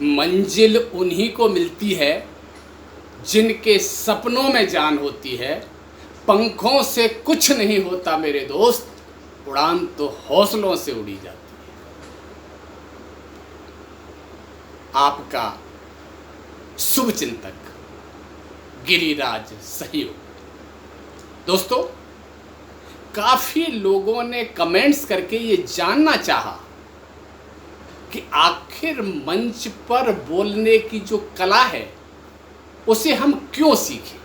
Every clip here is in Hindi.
मंजिल उन्हीं को मिलती है जिनके सपनों में जान होती है। पंखों से कुछ नहीं होता मेरे दोस्त, उड़ान तो हौसलों से उड़ी जाती है। आपका शुभ चिंतक गिरिराज सहयोग। दोस्तों, काफ़ी लोगों ने कमेंट्स करके ये जानना चाहा कि आखिर मंच पर बोलने की जो कला है उसे हम क्यों सीखें,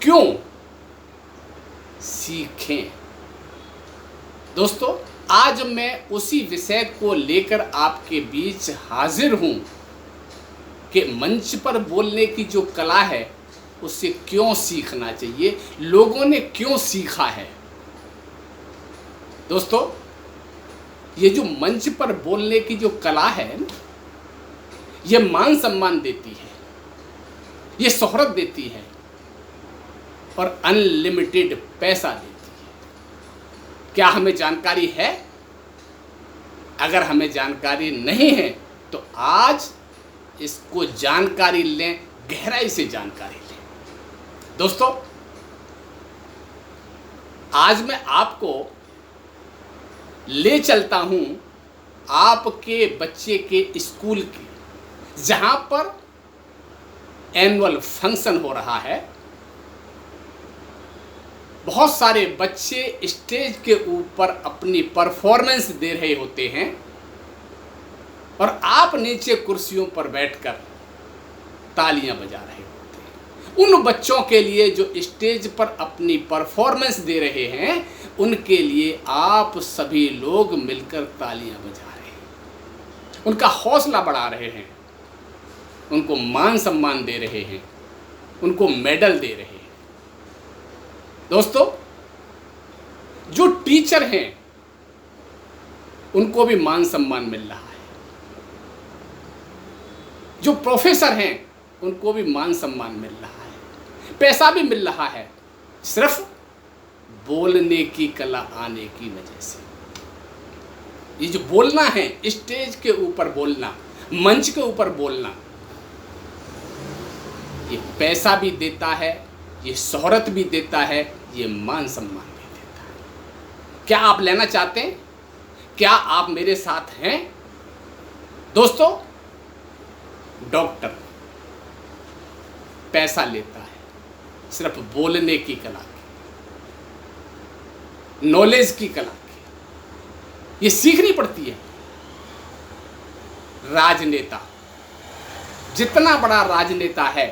क्यों सीखें। दोस्तों, आज मैं उसी विषय को लेकर आपके बीच हाजिर हूं कि मंच पर बोलने की जो कला है उसे क्यों सीखना चाहिए, लोगों ने क्यों सीखा है। दोस्तों, ये जो मंच पर बोलने की जो कला है, ये मान सम्मान देती है, ये शोहरत देती है और अनलिमिटेड पैसा देती है। क्या हमें जानकारी है? अगर हमें जानकारी नहीं है तो आज इसको जानकारी लें, गहराई से जानकारी लें। दोस्तों, आज मैं आपको ले चलता हूं आपके बच्चे के स्कूल के, जहां पर एनुअल फंक्शन हो रहा है। बहुत सारे बच्चे स्टेज के ऊपर अपनी परफॉर्मेंस दे रहे होते हैं और आप नीचे कुर्सियों पर बैठकर तालियां बजा रहे होते हैं। उन बच्चों के लिए जो स्टेज पर अपनी परफॉर्मेंस दे रहे हैं, उनके लिए आप सभी लोग मिलकर तालियां बजा रहे हैं, उनका हौसला बढ़ा रहे हैं, उनको मान सम्मान दे रहे हैं, उनको मेडल दे रहे हैं। दोस्तों, जो टीचर हैं उनको भी मान सम्मान मिल रहा है, जो प्रोफेसर हैं उनको भी मान सम्मान मिल रहा है, पैसा भी मिल रहा है, सिर्फ बोलने की कला आने की वजह से। ये जो बोलना है, स्टेज के ऊपर बोलना, मंच के ऊपर बोलना, ये पैसा भी देता है, ये शोहरत भी देता है, ये मान सम्मान भी देता है। क्या आप लेना चाहते हैं? क्या आप मेरे साथ हैं? दोस्तों, डॉक्टर पैसा लेता है सिर्फ बोलने की कला की, नॉलेज की कला की, ये सीखनी पड़ती है। राजनेता, जितना बड़ा राजनेता है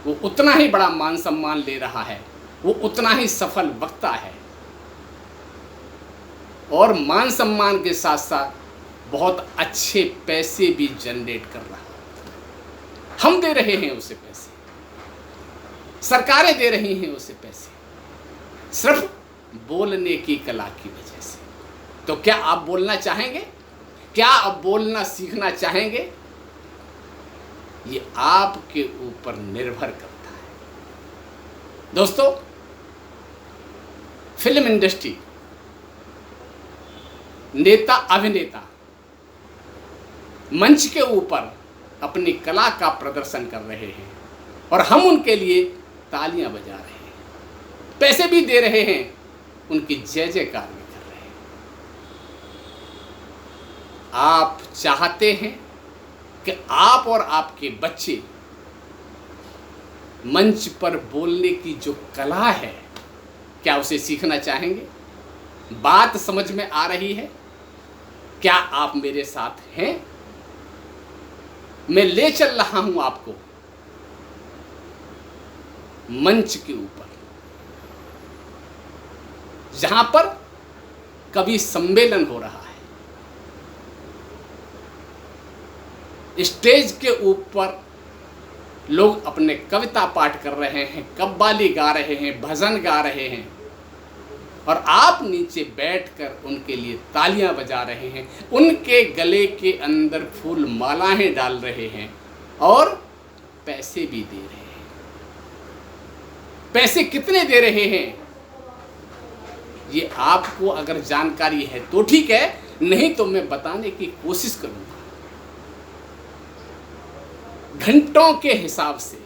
वो उतना ही बड़ा मान सम्मान ले रहा है, वो उतना ही सफल वक्ता है और मान सम्मान के साथ साथ बहुत अच्छे पैसे भी जनरेट कर रहा है। हम दे रहे हैं उसे पैसे, सरकारें दे रही हैं उसे पैसे, सिर्फ बोलने की कला की वजह से। तो क्या आप बोलना चाहेंगे? क्या आप बोलना सीखना चाहेंगे? ये आपके ऊपर निर्भर करता है। दोस्तों, फिल्म इंडस्ट्री, नेता अभिनेता मंच के ऊपर अपनी कला का प्रदर्शन कर रहे हैं और हम उनके लिए तालियां बजा रहे हैं, पैसे भी दे रहे हैं, उनकी जय जयकार भी कर रहे हैं। आप चाहते हैं कि आप और आपके बच्चे मंच पर बोलने की जो कला है, क्या उसे सीखना चाहेंगे? बात समझ में आ रही है? क्या आप मेरे साथ हैं? मैं ले चल रहा हूं आपको मंच के ऊपर, जहां पर कवि सम्मेलन हो रहा है। स्टेज के ऊपर लोग अपने कविता पाठ कर रहे हैं, कव्वाली गा रहे हैं, भजन गा रहे हैं और आप नीचे बैठकर उनके लिए तालियां बजा रहे हैं, उनके गले के अंदर फूल मालाएं डाल रहे हैं और पैसे भी दे रहे हैं। पैसे कितने दे रहे हैं ये आपको अगर जानकारी है तो ठीक है, नहीं तो मैं बताने की कोशिश करूंगा। घंटों के हिसाब से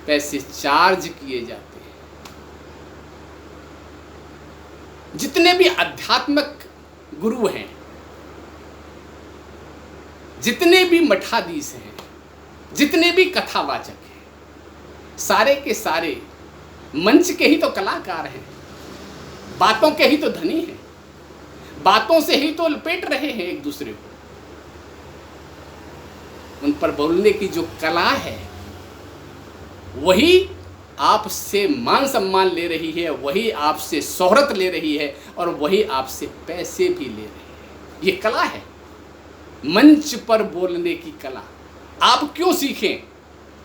पैसे चार्ज किए जाते हैं। जितने भी आध्यात्मिक गुरु हैं, जितने भी मठाधीश हैं, जितने भी कथावाचक हैं, सारे के सारे मंच के ही तो कलाकार हैं, बातों के ही तो धनी हैं, बातों से ही तो लपेट रहे हैं एक दूसरे को। उन पर बोलने की जो कला है वही आपसे मान सम्मान ले रही है, वही आपसे शोहरत ले रही है और वही आपसे पैसे भी ले रही है। ये कला है, मंच पर बोलने की कला। आप क्यों सीखें?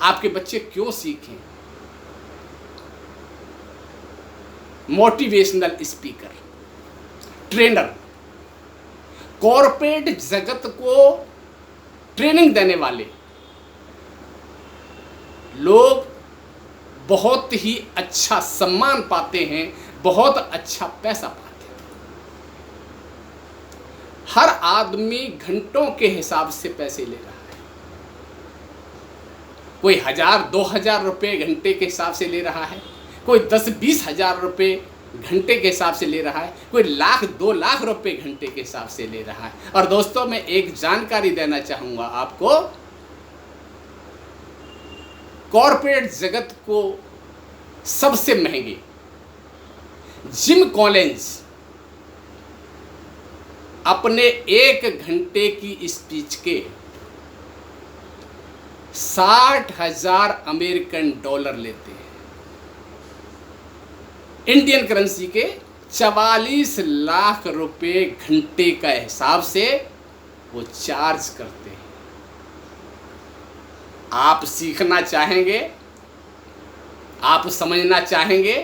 आपके बच्चे क्यों सीखें? मोटिवेशनल स्पीकर, ट्रेनर, कॉर्पोरेट जगत को ट्रेनिंग देने वाले लोग बहुत ही अच्छा सम्मान पाते हैं, बहुत अच्छा पैसा पाते हैं। हर आदमी घंटों के हिसाब से पैसे ले रहा है। कोई 1000-2000 रुपये घंटे के हिसाब से ले रहा है, कोई 10-20 हजार रुपये घंटे के हिसाब से ले रहा है, कोई 1,00,000-2 लाख रुपए घंटे के हिसाब से ले रहा है। और दोस्तों, मैं एक जानकारी देना चाहूंगा आपको, कॉर्पोरेट जगत को सबसे महंगे जिम कॉलिंस अपने 1 घंटे की स्पीच के $60,000 अमेरिकन डॉलर लेते हैं। इंडियन करेंसी के 44 लाख रुपए घंटे का हिसाब से वो चार्ज करते हैं। आप सीखना चाहेंगे, आप समझना चाहेंगे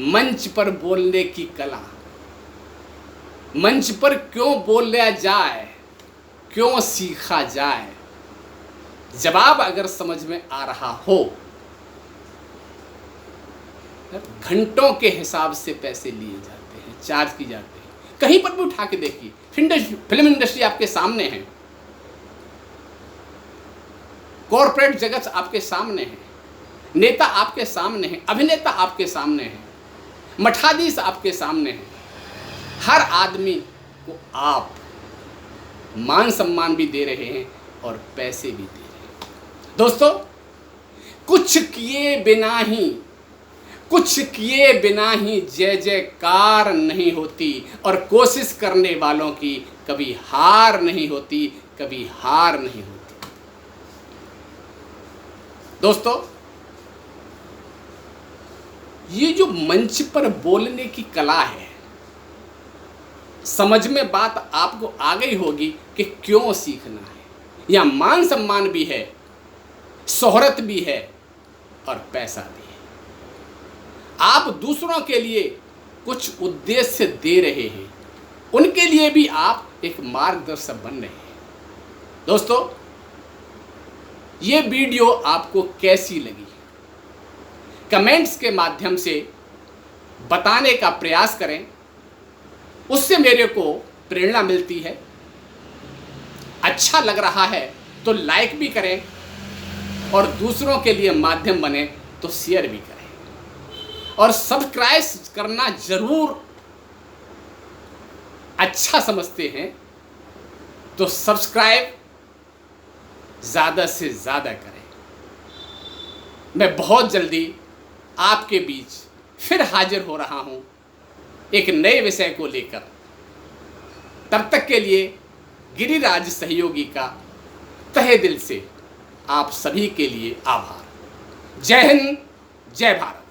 मंच पर बोलने की कला, मंच पर क्यों बोला जाए, क्यों सीखा जाए? जवाब अगर समझ में आ रहा हो, घंटों के हिसाब से पैसे लिए जाते हैं, चार्ज की जाते हैं। कहीं पर भी उठा के देखिए, फिल्म इंडस्ट्री आपके सामने है, कॉर्पोरेट जगत आपके सामने है, नेता आपके सामने हैं, अभिनेता आपके सामने हैं, मठाधीश आपके सामने हैं। हर आदमी को आप मान सम्मान भी दे रहे हैं और पैसे भी दे रहे हैं। दोस्तों, कुछ किए बिना ही जय जयकार नहीं होती और कोशिश करने वालों की कभी हार नहीं होती, कभी हार नहीं होती। दोस्तों, ये जो मंच पर बोलने की कला है, समझ में बात आपको आ गई होगी कि क्यों सीखना है। यहां मान सम्मान भी है, शोहरत भी है और पैसा भी है। आप दूसरों के लिए कुछ उद्देश्य दे रहे हैं, उनके लिए भी आप एक मार्गदर्शक बन रहे हैं। दोस्तों, ये वीडियो आपको कैसी लगी, कमेंट्स के माध्यम से बताने का प्रयास करें, उससे मेरे को प्रेरणा मिलती है। अच्छा लग रहा है तो लाइक भी करें और दूसरों के लिए माध्यम बने तो शेयर भी करें और सब्सक्राइब करना जरूर अच्छा समझते हैं तो सब्सक्राइब ज़्यादा से ज़्यादा करें। मैं बहुत जल्दी आपके बीच फिर हाजिर हो रहा हूं एक नए विषय को लेकर। तब तक के लिए गिरिराज सहयोगी का तहे दिल से आप सभी के लिए आभार। जय हिंद, जय भारत।